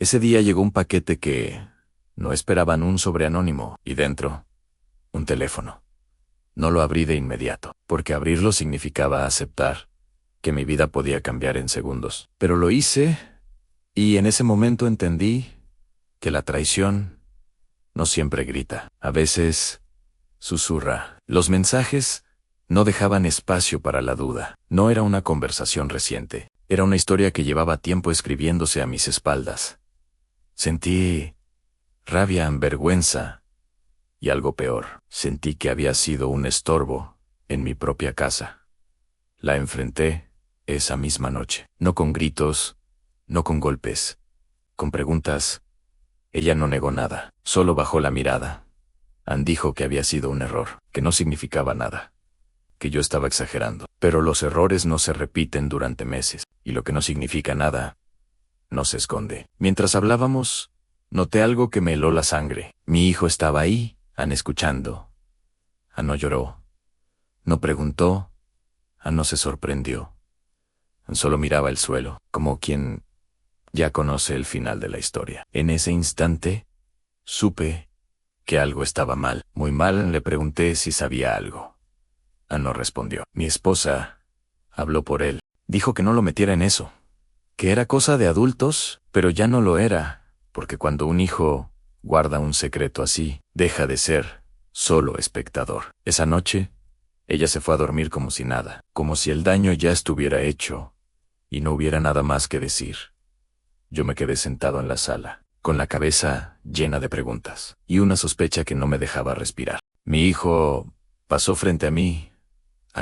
Ese día llegó un paquete que no esperaban, un sobre anónimo, y dentro, un teléfono. No lo abrí de inmediato, porque abrirlo significaba aceptar que mi vida podía cambiar en segundos. Pero lo hice, y en ese momento entendí que la traición no siempre grita. A veces susurra. Los mensajes no dejaban espacio para la duda. No era una conversación reciente. Era una historia que llevaba tiempo escribiéndose a mis espaldas. Sentí rabia, vergüenza y algo peor. Sentí que había sido un estorbo en mi propia casa. La enfrenté esa misma noche. No con gritos, no con golpes, con preguntas. Ella no negó nada, solo bajó la mirada. Dijo que había sido un error, que no significaba nada, que yo estaba exagerando. Pero los errores no se repiten durante meses, y lo que no significa nada no se esconde. Mientras hablábamos, noté algo que me heló la sangre. Mi hijo estaba ahí, escuchando. No lloró, no preguntó, no se sorprendió. Solo miraba el suelo, como quien ya conoce el final de la historia. En ese instante, supe que algo estaba mal. Muy mal. Le pregunté si sabía algo. No respondió. Mi esposa habló por él. Dijo que no lo metiera en eso, que era cosa de adultos, pero ya no lo era, porque cuando un hijo guarda un secreto así, deja de ser solo espectador. Esa noche, ella se fue a dormir como si nada, como si el daño ya estuviera hecho y no hubiera nada más que decir. Yo me quedé sentado en la sala, con la cabeza llena de preguntas y una sospecha que no me dejaba respirar. Mi hijo pasó frente a mí,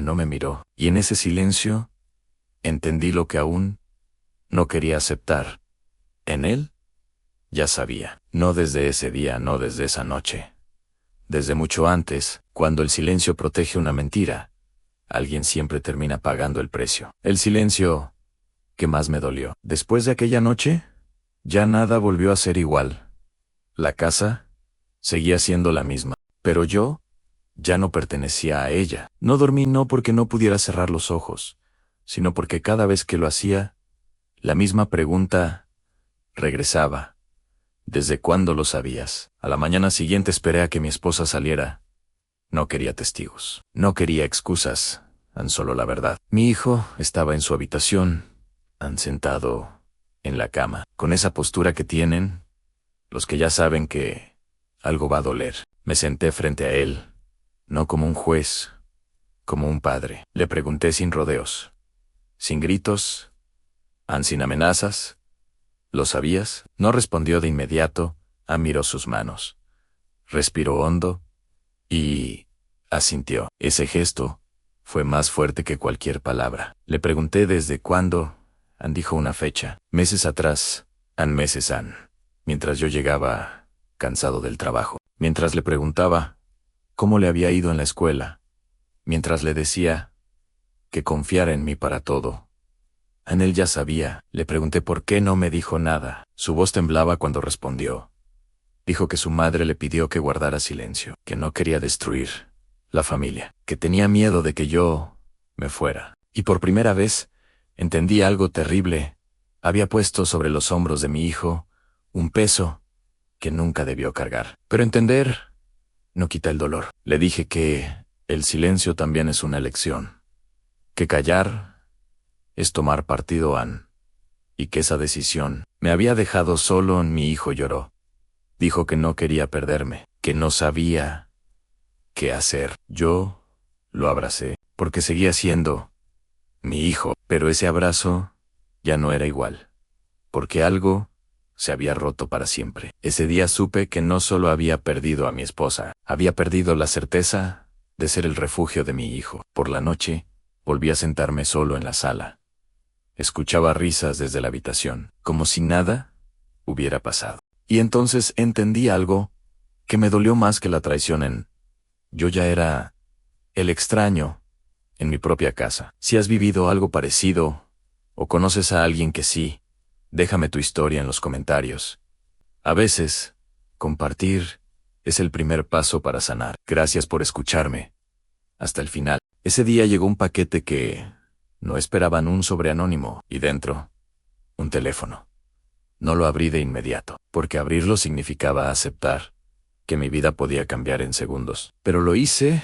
no me miró, y en ese silencio entendí lo que aún no quería aceptar. En él ya sabía, no desde ese día, no desde esa noche. Desde mucho antes, cuando el silencio protege una mentira, alguien siempre termina pagando el precio. El silencio que más me dolió. Después de aquella noche, ya nada volvió a ser igual. La casa seguía siendo la misma, pero yo ya no pertenecía a ella. No dormí no porque no pudiera cerrar los ojos, sino porque cada vez que lo hacía, la misma pregunta regresaba. ¿Desde cuándo lo sabías? A la mañana siguiente esperé a que mi esposa saliera. No quería testigos, no quería excusas, tan solo la verdad. Mi hijo estaba en su habitación, sentado en la cama, con esa postura que tienen los que ya saben que algo va a doler. Me senté frente a él, no como un juez, como un padre. Le pregunté sin rodeos, sin gritos, sin amenazas. ¿Lo sabías? No respondió de inmediato. Miró sus manos, respiró hondo y asintió. Ese gesto fue más fuerte que cualquier palabra. Le pregunté desde cuándo. Dijo una fecha. Meses atrás. Meses. Mientras yo llegaba cansado del trabajo. Mientras le preguntaba cómo le había ido en la escuela. Mientras le decía que confiara en mí para todo. Él ya sabía. Le pregunté por qué no me dijo nada. Su voz temblaba cuando respondió. Dijo que su madre le pidió que guardara silencio, que no quería destruir la familia, que tenía miedo de que yo me fuera. Y por primera vez entendí algo terrible. Había puesto sobre los hombros de mi hijo un peso que nunca debió cargar. Pero entender no quita el dolor. Le dije que el silencio también es una elección, que callar es tomar partido y que esa decisión me había dejado solo. Mi hijo lloró. Dijo que no quería perderme, que no sabía qué hacer. Yo lo abracé, porque seguía siendo mi hijo, pero ese abrazo ya no era igual, porque algo se había roto para siempre. Ese día supe que no solo había perdido a mi esposa, había perdido la certeza de ser el refugio de mi hijo. Por la noche, volví a sentarme solo en la sala. Escuchaba risas desde la habitación, como si nada hubiera pasado. Y entonces entendí algo que me dolió más que la traición. Yo ya era el extraño en mi propia casa. Si has vivido algo parecido, o conoces a alguien que sí, déjame tu historia en los comentarios. A veces, compartir es el primer paso para sanar. Gracias por escucharme hasta el final. Ese día llegó un paquete que no esperaban, un sobre anónimo, y dentro, un teléfono. No lo abrí de inmediato, porque abrirlo significaba aceptar que mi vida podía cambiar en segundos. Pero lo hice,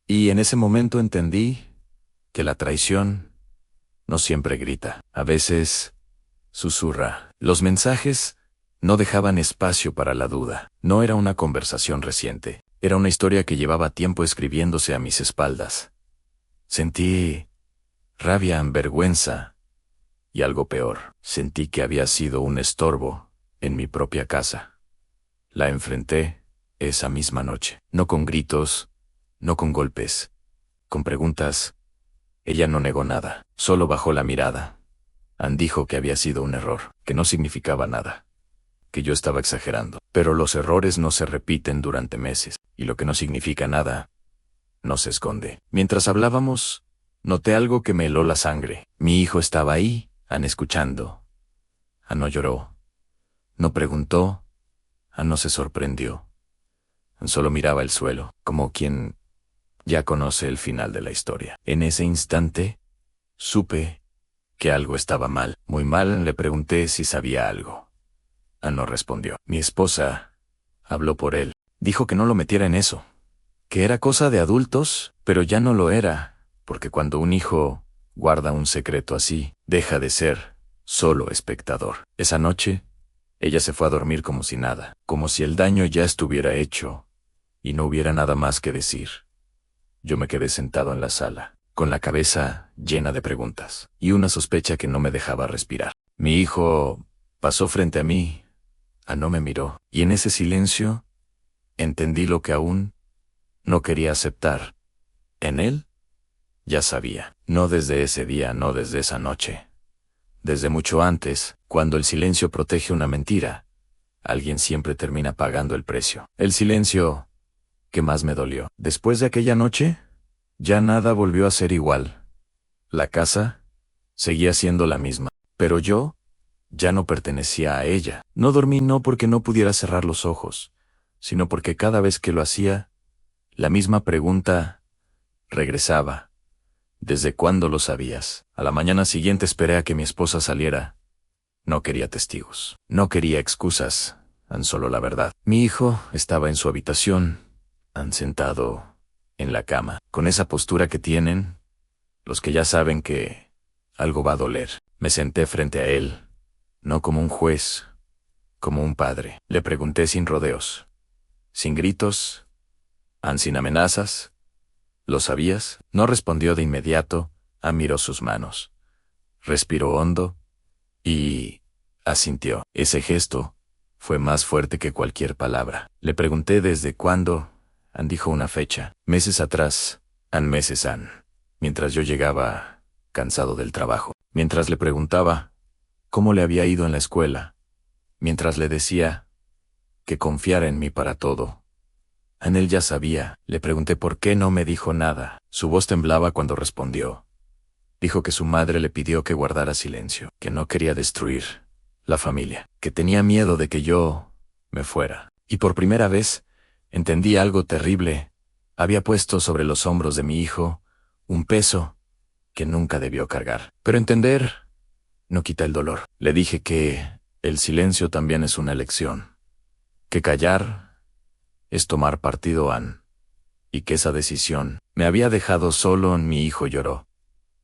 y en ese momento entendí que la traición no siempre grita, a veces susurra. Los mensajes no dejaban espacio para la duda. No era una conversación reciente, era una historia que llevaba tiempo escribiéndose a mis espaldas. Sentí rabia, vergüenza y algo peor. Sentí que había sido un estorbo en mi propia casa. La enfrenté esa misma noche, no con gritos, no con golpes, con preguntas. Ella no negó nada, solo bajó la mirada. Ann dijo que había sido un error, que no significaba nada, que yo estaba exagerando. Pero los errores no se repiten durante meses, y lo que no significa nada no se esconde. Mientras hablábamos, noté algo que me heló la sangre. Mi hijo estaba ahí, Ann escuchando. Ann no lloró, no preguntó, Ann no se sorprendió. Ann solo miraba el suelo, como quien ya conoce el final de la historia. En ese instante, supe que algo estaba mal. Muy mal. Le pregunté si sabía algo. Ann no respondió. Mi esposa habló por él. Dijo que no lo metiera en eso, que era cosa de adultos, pero ya no lo era, porque cuando un hijo guarda un secreto así, deja de ser solo espectador. Esa noche, ella se fue a dormir como si nada, como si el daño ya estuviera hecho y no hubiera nada más que decir. Yo me quedé sentado en la sala, con la cabeza llena de preguntas, y una sospecha que no me dejaba respirar. Mi hijo pasó frente a mí, Ann no me miró, y en ese silencio entendí lo que aún no quería aceptar. En él ya sabía, no desde ese día, no desde esa noche. Desde mucho antes, cuando el silencio protege una mentira, alguien siempre termina pagando el precio. El silencio que más me dolió. Después de aquella noche, ya nada volvió a ser igual. La casa seguía siendo la misma, pero yo ya no pertenecía a ella. No dormí no porque no pudiera cerrar los ojos, sino porque cada vez que lo hacía, la misma pregunta regresaba. ¿Desde cuándo lo sabías? A la mañana siguiente esperé a que mi esposa saliera. No quería testigos, no quería excusas, tan solo la verdad. Mi hijo estaba en su habitación, sentado en la cama, con esa postura que tienen los que ya saben que algo va a doler. Me senté frente a él, no como un juez, como un padre. Le pregunté sin rodeos, sin gritos, sin amenazas. ¿Lo sabías? No respondió de inmediato. Miró sus manos, respiró hondo y asintió. Ese gesto fue más fuerte que cualquier palabra. Le pregunté desde cuándo. Ann dijo una fecha. Meses atrás. Meses. Mientras yo llegaba cansado del trabajo. Mientras le preguntaba cómo le había ido en la escuela. Mientras le decía que confiara en mí para todo. Él ya sabía. Le pregunté por qué no me dijo nada. Su voz temblaba cuando respondió. Dijo que su madre le pidió que guardara silencio, que no quería destruir la familia, que tenía miedo de que yo me fuera. Y por primera vez, entendí algo terrible. Había puesto sobre los hombros de mi hijo un peso que nunca debió cargar. Pero entender no quita el dolor. Le dije que el silencio también es una elección, que callar es tomar partido, Ann, y que esa decisión me había dejado solo. Mi hijo lloró.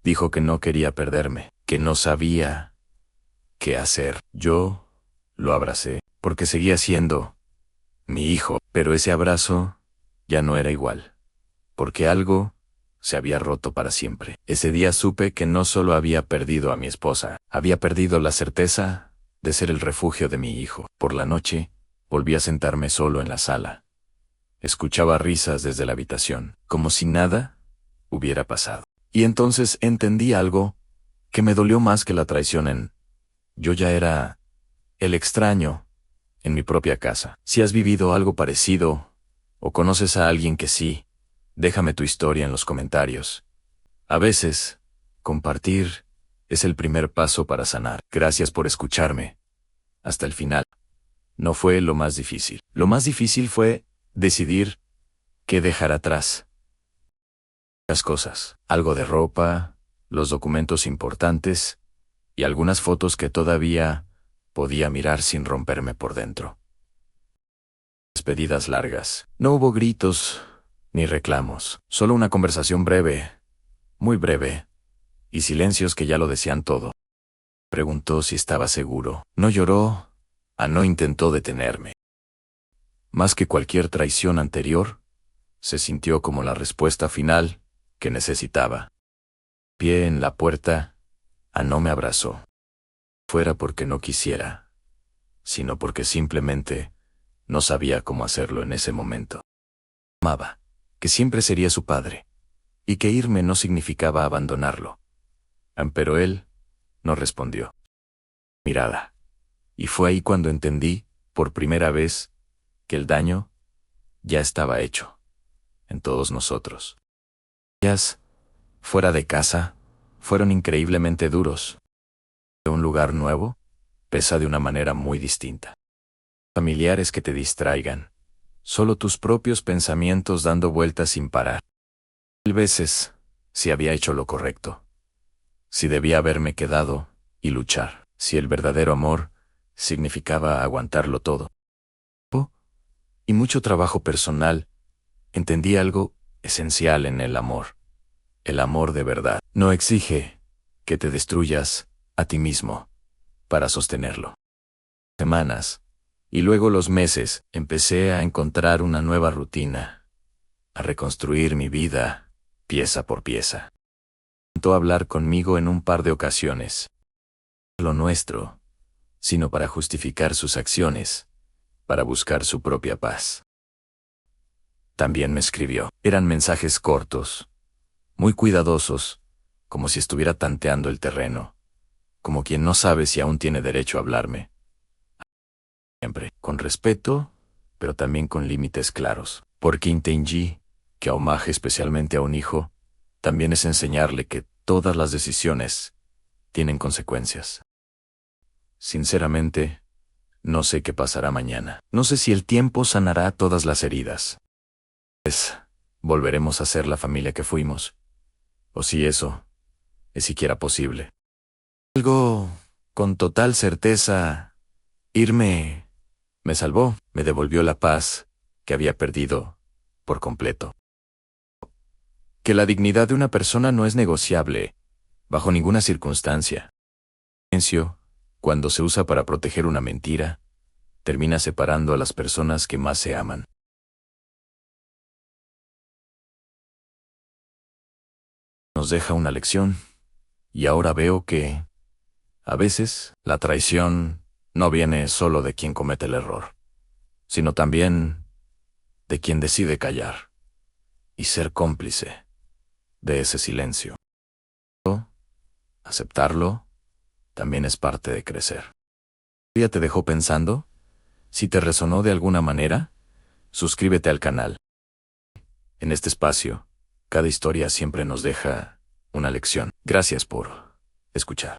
Dijo que no quería perderme, que no sabía qué hacer. Yo lo abracé, porque seguía siendo mi hijo, pero ese abrazo ya no era igual, porque algo se había roto para siempre. Ese día supe que no solo había perdido a mi esposa, había perdido la certeza de ser el refugio de mi hijo. Por la noche, volví a sentarme solo en la sala. Escuchaba risas desde la habitación, como si nada hubiera pasado. Y entonces entendí algo que me dolió más que la traición. Yo ya era el extraño en mi propia casa. Si has vivido algo parecido, o conoces a alguien que sí, déjame tu historia en los comentarios. A veces, compartir es el primer paso para sanar. Gracias por escucharme hasta el final. No fue lo más difícil. Lo más difícil fue decidir qué dejar atrás. Las cosas, algo de ropa, los documentos importantes y algunas fotos que todavía podía mirar sin romperme por dentro. Despedidas largas. No hubo gritos ni reclamos, solo una conversación breve, muy breve, y silencios que ya lo decían todo. Preguntó si estaba seguro. No lloró, no intentó detenerme. Más que cualquier traición anterior, se sintió como la respuesta final que necesitaba. Pie en la puerta, no me abrazó. Fuera porque no quisiera, sino porque simplemente no sabía cómo hacerlo en ese momento. Amaba, que siempre sería su padre, y que irme no significaba abandonarlo. Pero él no respondió. Mirada. Y fue ahí cuando entendí, por primera vez, que el daño ya estaba hecho, en todos nosotros. Días, fuera de casa, fueron increíblemente duros. De un lugar nuevo, pesa de una manera muy distinta. Familiares que te distraigan, solo tus propios pensamientos dando vueltas sin parar. 1000 veces, si había hecho lo correcto. Si debía haberme quedado y luchar. Si el verdadero amor significaba aguantarlo todo. Y mucho trabajo personal, entendí algo esencial en el amor. El amor de verdad no exige que te destruyas a ti mismo para sostenerlo. Semanas, y luego los meses, empecé a encontrar una nueva rutina, a reconstruir mi vida, pieza por pieza. Intentó hablar conmigo en un par de ocasiones. Lo nuestro, sino para justificar sus acciones, para buscar su propia paz. También me escribió. Eran mensajes cortos, muy cuidadosos, como si estuviera tanteando el terreno, como quien no sabe si aún tiene derecho a hablarme. Siempre, con respeto, pero también con límites claros, porque entendí que homenaje especialmente a un hijo, también es enseñarle que todas las decisiones tienen consecuencias. Sinceramente, no sé qué pasará mañana. No sé si el tiempo sanará todas las heridas. Volveremos a ser la familia que fuimos. O si eso es siquiera posible. Algo con total certeza, irme me salvó, me devolvió la paz que había perdido por completo. Que la dignidad de una persona no es negociable, bajo ninguna circunstancia. El silencio, cuando se usa para proteger una mentira, termina separando a las personas que más se aman. Nos deja una lección, y ahora veo que, a veces, la traición no viene solo de quien comete el error, sino también de quien decide callar y ser cómplice de ese silencio. Aceptarlo también es parte de crecer. ¿Ya te dejó pensando? Si te resonó de alguna manera, suscríbete al canal. En este espacio, cada historia siempre nos deja una lección. Gracias por escuchar.